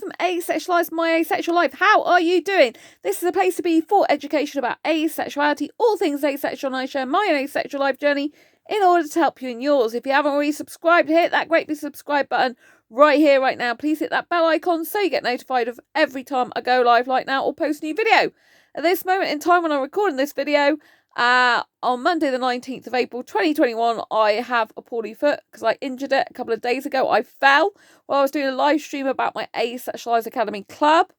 from Asexualize My Asexual Life. How are you doing? This is a place to be for education about asexuality, all things asexual, and I share my own asexual life journey in order to help you in yours. If you haven't already subscribed, hit that great big subscribe button right here, right now. Please hit that bell icon so you get notified of every time I go live like now or post a new video. At this moment in time when I'm recording this video, on Monday the 19th of April 2021, I have a poorly foot because I injured it a couple of days ago. I fell while I was doing a live stream about my Asexualize Academy club.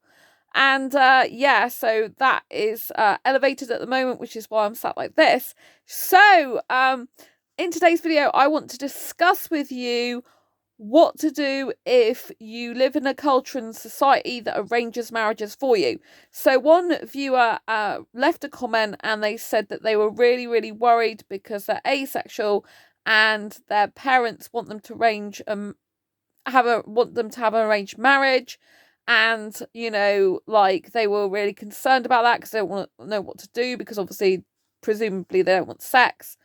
And so that is elevated at the moment, which is why I'm sat like this. So in today's video, I want to discuss with you what to do if you live in a culture and society that arranges marriages for you. So one viewer left a comment and they said that they were really, really worried because they're asexual and their parents want them to have an arranged marriage. And, you know, like they were really concerned about that because they don't want to know what to do because obviously, presumably they don't want sex.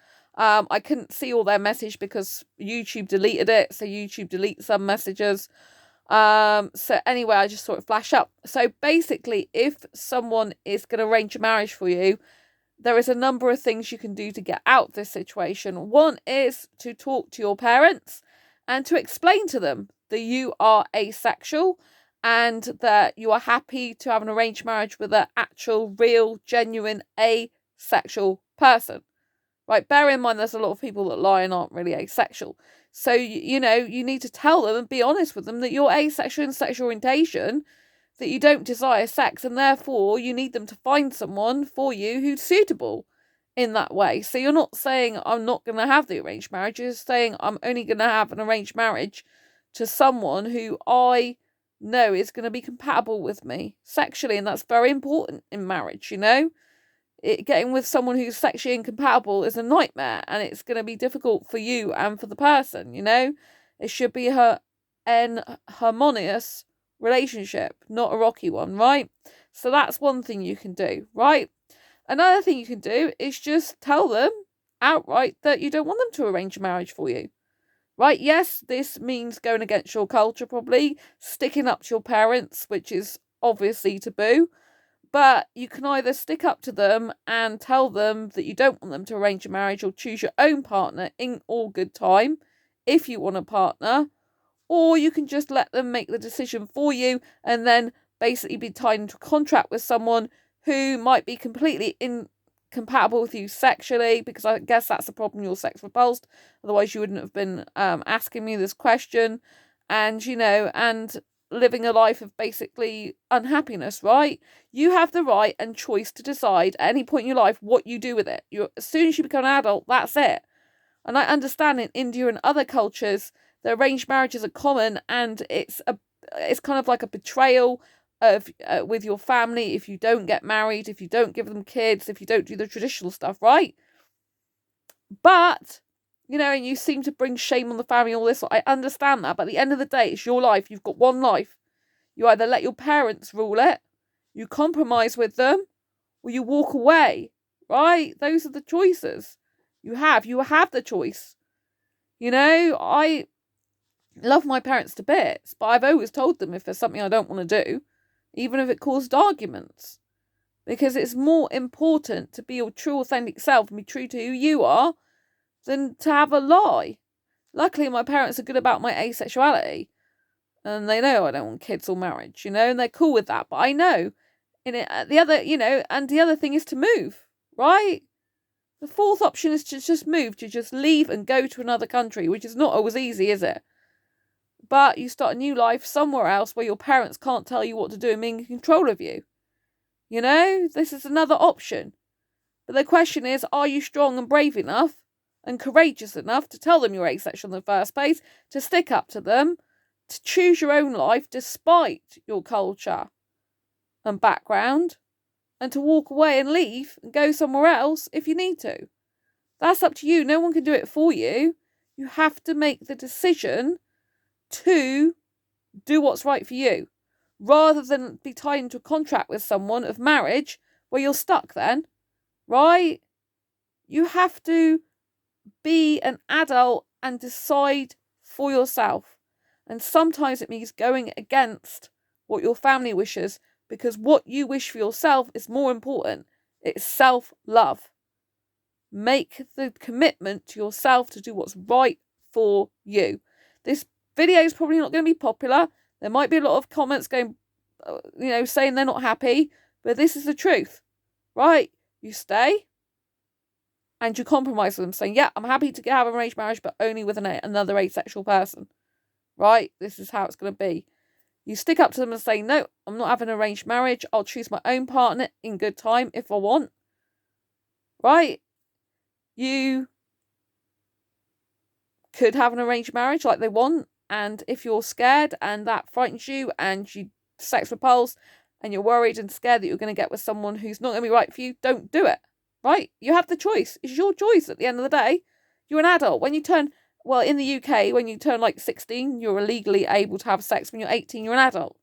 I couldn't see all their message because YouTube deleted it. So YouTube deletes some messages. So anyway, I just saw it flash up. So basically, if someone is going to arrange a marriage for you, there is a number of things you can do to get out of this situation. One is to talk to your parents and to explain to them that you are asexual and that you are happy to have an arranged marriage with an actual, real, genuine asexual person. Right, bear in mind there's a lot of people that lie and aren't really asexual. So, you know, you need to tell them and be honest with them that you're asexual in sexual orientation, that you don't desire sex, and therefore you need them to find someone for you who's suitable in that way. So you're not saying, I'm not going to have the arranged marriage. You're saying, I'm only going to have an arranged marriage to someone who I know is going to be compatible with me sexually, and that's very important in marriage, you know? Getting with someone who's sexually incompatible is a nightmare, and it's going to be difficult for you and for the person, you know? It should be an harmonious relationship, not a rocky one, right? So that's one thing you can do, right? Another thing you can do is just tell them outright that you don't want them to arrange a marriage for you, right? Yes, this means going against your culture, probably sticking up to your parents, which is obviously taboo. But you can either stick up to them and tell them that you don't want them to arrange a marriage or choose your own partner in all good time if you want a partner, or you can just let them make the decision for you and then basically be tied into a contract with someone who might be completely incompatible with you sexually, because I guess that's the problem, you're sex repulsed. Otherwise you wouldn't have been asking me this question. And, you know, and living a life of basically unhappiness, right? You have the right and choice to decide at any point in your life what you do with it. As soon as you become an adult, that's it. And I understand in India and other cultures, the arranged marriages are common, and it's kind of like a betrayal of with your family if you don't get married, if you don't give them kids, if you don't do the traditional stuff, right? But you know, and you seem to bring shame on the family, all this. I understand that, but at the end of the day, it's your life. You've got one life. You either let your parents rule it, you compromise with them, or you walk away, right? Those are the choices you have. You have the choice. You know, I love my parents to bits, but I've always told them if there's something I don't want to do, even if it caused arguments, because it's more important to be your true, authentic self and be true to who you are than to have a lie. Luckily, my parents are good about my asexuality, and they know I don't want kids or marriage, you know, and they're cool with that. But I know, and the other thing is to move, right? The fourth option is to just move, to just leave and go to another country, which is not always easy, is it? But you start a new life somewhere else where your parents can't tell you what to do and be in control of you. You know, this is another option. But the question is, are you strong and brave enough and courageous enough to tell them you're asexual in the first place, to stick up to them, to choose your own life despite your culture and background, and to walk away and leave and go somewhere else if you need to? That's up to you. No one can do it for you. You have to make the decision to do what's right for you, rather than be tied into a contract with someone of marriage where you're stuck then, right? You have to be an adult and decide for yourself. And sometimes it means going against what your family wishes, because what you wish for yourself is more important. It's self-love. Make the commitment to yourself to do what's right for you. This video is probably not going to be popular. There might be a lot of comments going, saying they're not happy, but this is the truth, right? You stay and you compromise with them, saying, yeah, I'm happy to have an arranged marriage, but only with another asexual person, right? This is how it's going to be. You stick up to them and say, no, I'm not having an arranged marriage. I'll choose my own partner in good time if I want, right? You could have an arranged marriage like they want, and if you're scared and that frightens you and you sex repulsed and you're worried and scared that you're going to get with someone who's not going to be right for you, don't do it, right? You have the choice. It's your choice at the end of the day. You're an adult. When you turn, well, in the UK, when you turn like 16, you're illegally able to have sex. When you're 18, you're an adult,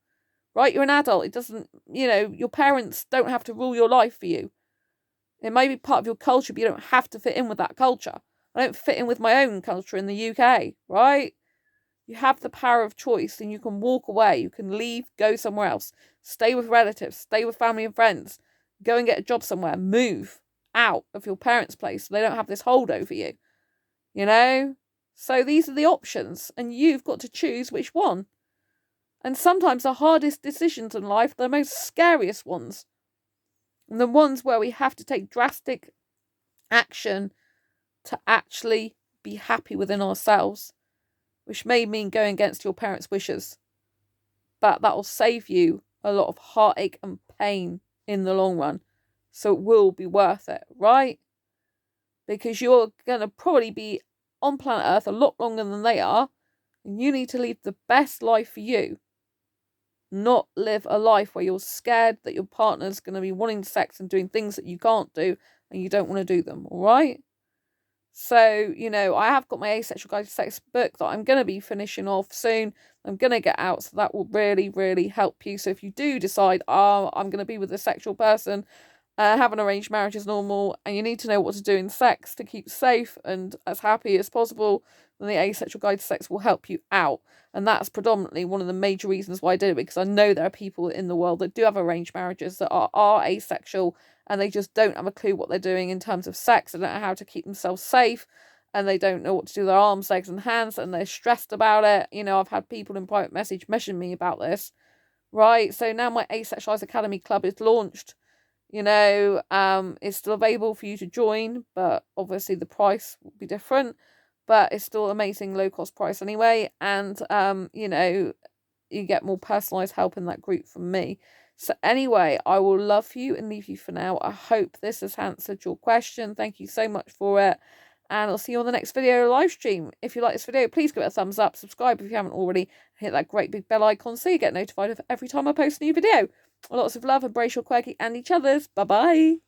right? You're an adult. It doesn't, your parents don't have to rule your life for you. It may be part of your culture, but you don't have to fit in with that culture. I don't fit in with my own culture in the UK, right? You have the power of choice and you can walk away. You can leave, go somewhere else. Stay with relatives, stay with family and friends. Go and get a job somewhere. Move out of your parents' place so they don't have this hold over you. So these are the options and you've got to choose which one. And sometimes the hardest decisions in life are the most scariest ones. And the ones where we have to take drastic action to actually be happy within ourselves, which may mean going against your parents' wishes. But that will save you a lot of heartache and pain in the long run. So it will be worth it, right? Because you're going to probably be on planet Earth a lot longer than they are. And you need to live the best life for you. Not live a life where you're scared that your partner's going to be wanting sex and doing things that you can't do and you don't want to do them, all right? So, I have got my Asexual Guide to Sex book that I'm going to be finishing off soon. I'm going to get out, so that will really, really help you. So if you do decide, I'm going to be with a sexual person, have an arranged marriage as normal, and you need to know what to do in sex to keep safe and as happy as possible, then the Asexual Guide to Sex will help you out. And that's predominantly one of the major reasons why I did it, because I know there are people in the world that do have arranged marriages that are asexual, and they just don't have a clue what they're doing in terms of sex. They don't know how to keep themselves safe, and they don't know what to do with their arms, legs, and hands, and they're stressed about it. I've had people in private message messaging me about this, right? So now my Asexualized Academy Club is launched. It's still available for you to join, but obviously the price will be different. But it's still amazing low-cost price anyway, and you get more personalised help in that group from me. So anyway, I will love you and leave you for now. I hope this has answered your question. Thank you so much for it, and I'll see you on the next video live stream. If you like this video, please give it a thumbs up, subscribe if you haven't already, hit that great big bell icon so you get notified of every time I post a new video. Lots of love, embrace your quirky and each other's. Bye-bye.